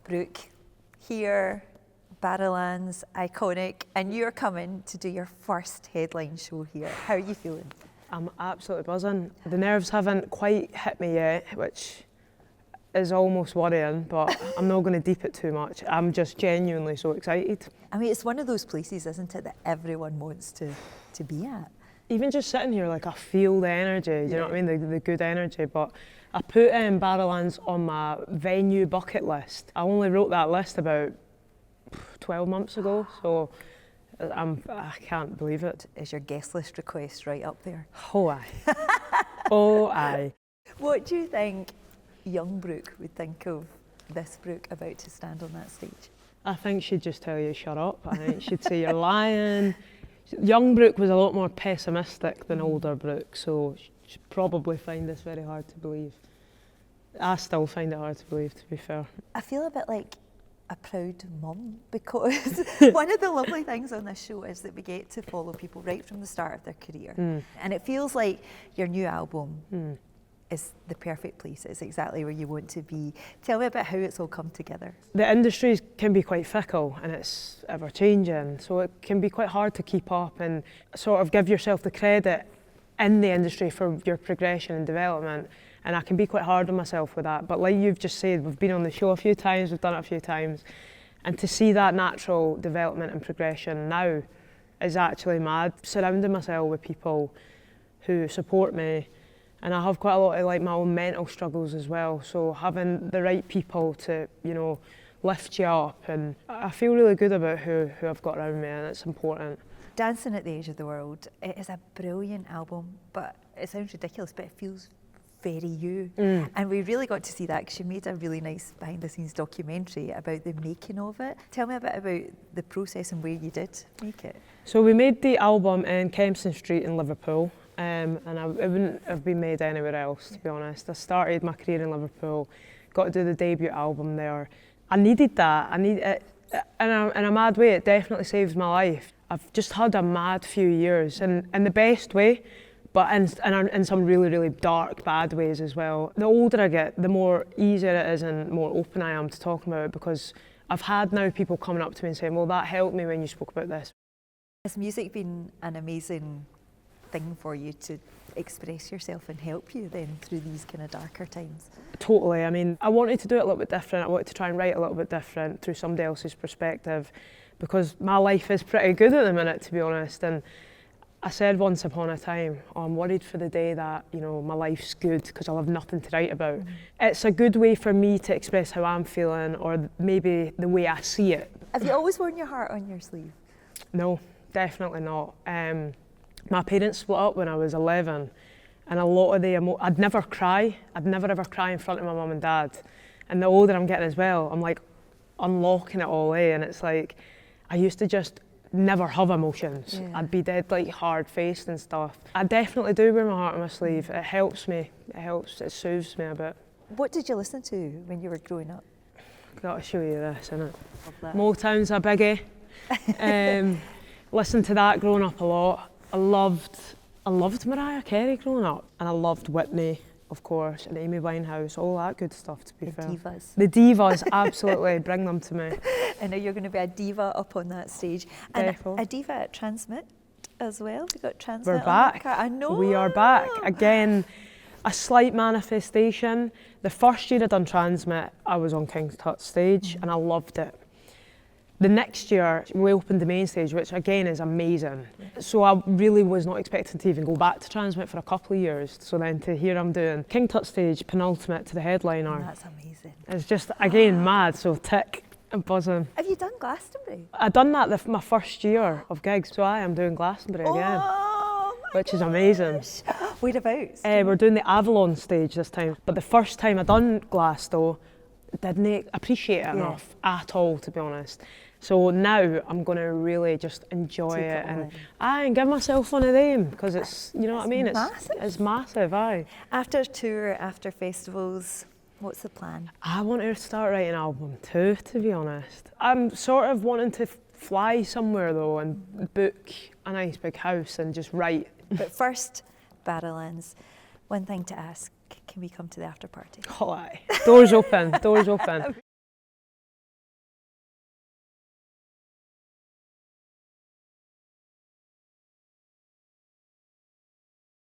Brooke, here, Barrowlands, iconic, and you're coming to do your first headline show here. How are you feeling? I'm absolutely buzzing. The nerves haven't quite hit me yet, which is almost worrying, but I'm not going to deep it too much. I'm just genuinely so excited. I mean, it's one of those places, isn't it, that everyone wants to be at? Even just sitting here, like, I feel the energy, you know what I mean, the good energy. But I put Barrowlands on my venue bucket list. I only wrote that list about 12 months ago, so I can't believe it. Is your guest list request right up there? Oh aye. Oh aye. What do you think young Brooke would think of this Brooke about to stand on that stage? I think she'd just tell you shut up. I think she'd say you're lying. Young Brooke was a lot more pessimistic than older Brooke, so she'd probably find this very hard to believe. I still find it hard to believe, to be fair. I feel a bit like a proud mum, because one of the lovely things on this show is that we get to follow people right from the start of their career. And it feels like your new album is the perfect place. It's exactly where you want to be. Tell me about how it's all come together. The industry can be quite fickle and it's ever changing, so it can be quite hard to keep up and sort of give yourself the credit in the industry for your progression and development. And I can be quite hard on myself with that. But like you've just said, we've been on the show a few times, we've done it a few times. And to see that natural development and progression now is actually mad. Surrounding myself with people who support me. And I have quite a lot of like my own mental struggles as well. So having the right people to, you know, lift you up. And I feel really good about who I've got around me, and it's important. Dancing at the Edge of the World, it is a brilliant album, but it sounds ridiculous, but it feels very you. And we really got to see that because you made a really nice behind the scenes documentary about the making of it. Tell me a bit about the process and where you did make it. So we made the album in Kempston Street in Liverpool, and it wouldn't have been made anywhere else, to be honest. I started my career in Liverpool, got to do the debut album there. I needed that. I need it in a mad way. It definitely saved my life. I've just had a mad few years, and in the best way, but in some really, really dark, bad ways as well. The older I get, the more easier it is and more open I am to talking about it, because I've had now people coming up to me and saying, well, that helped me when you spoke about this. Has music been an amazing thing for you to express yourself and help you then through these kind of darker times? Totally. I mean, I wanted to do it a little bit different. I wanted to try and write a little bit different through somebody else's perspective, because my life is pretty good at the minute, to be honest. And I said once upon a time, I'm worried for the day that, you know, my life's good because I'll have nothing to write about. It's a good way for me to express how I'm feeling, or maybe the way I see it. Have you always worn your heart on your sleeve? No, definitely not. My parents split up when I was 11, and a lot of I'd never cry. I'd never ever cry in front of my mum and dad. And the older I'm getting as well, I'm like unlocking it all, and it's like, I used to just never have emotions. I'd be dead like hard-faced and stuff. I definitely do wear my heart on my sleeve. It helps me. It soothes me a bit. What did you listen to when you were growing up? I've got to show you this, innit? Love that. Motown's a biggie. Listened to that growing up a lot. I loved Mariah Carey growing up, and I loved Whitney, of course, and Amy Winehouse, all that good stuff, to be fair. The divas. The divas, absolutely, bring them to me. I know you're going to be a diva up on that stage. And a diva at Transmit as well. We got Transmit. We're back. I know. We are back. Again, a slight manifestation. The first year I done Transmit, I was on King's Tut stage, and I loved it. The next year, we opened the main stage, which again is amazing. So I really was not expecting to even go back to Transmit for a couple of years. So then to hear I'm doing King Tut stage, penultimate to the headliner. That's amazing. It's just, again, mad, so tick and buzzing. Have you done Glastonbury? I done that my first year of gigs, so I am doing Glastonbury again, which is amazing. Whereabouts? We're doing the Avalon stage this time, but the first time I done Glass though, didn't appreciate it enough at all, to be honest. So now I'm going to really just enjoy it and give myself one of them, because it's, you know what I mean? It's massive, aye. After tour, after festivals, what's the plan? I want to start writing an album too, to be honest. I'm sort of wanting to fly somewhere though and book a nice big house and just write. But first, Barrowlands, one thing to ask, can we come to the after party? Oh aye, doors open, doors open.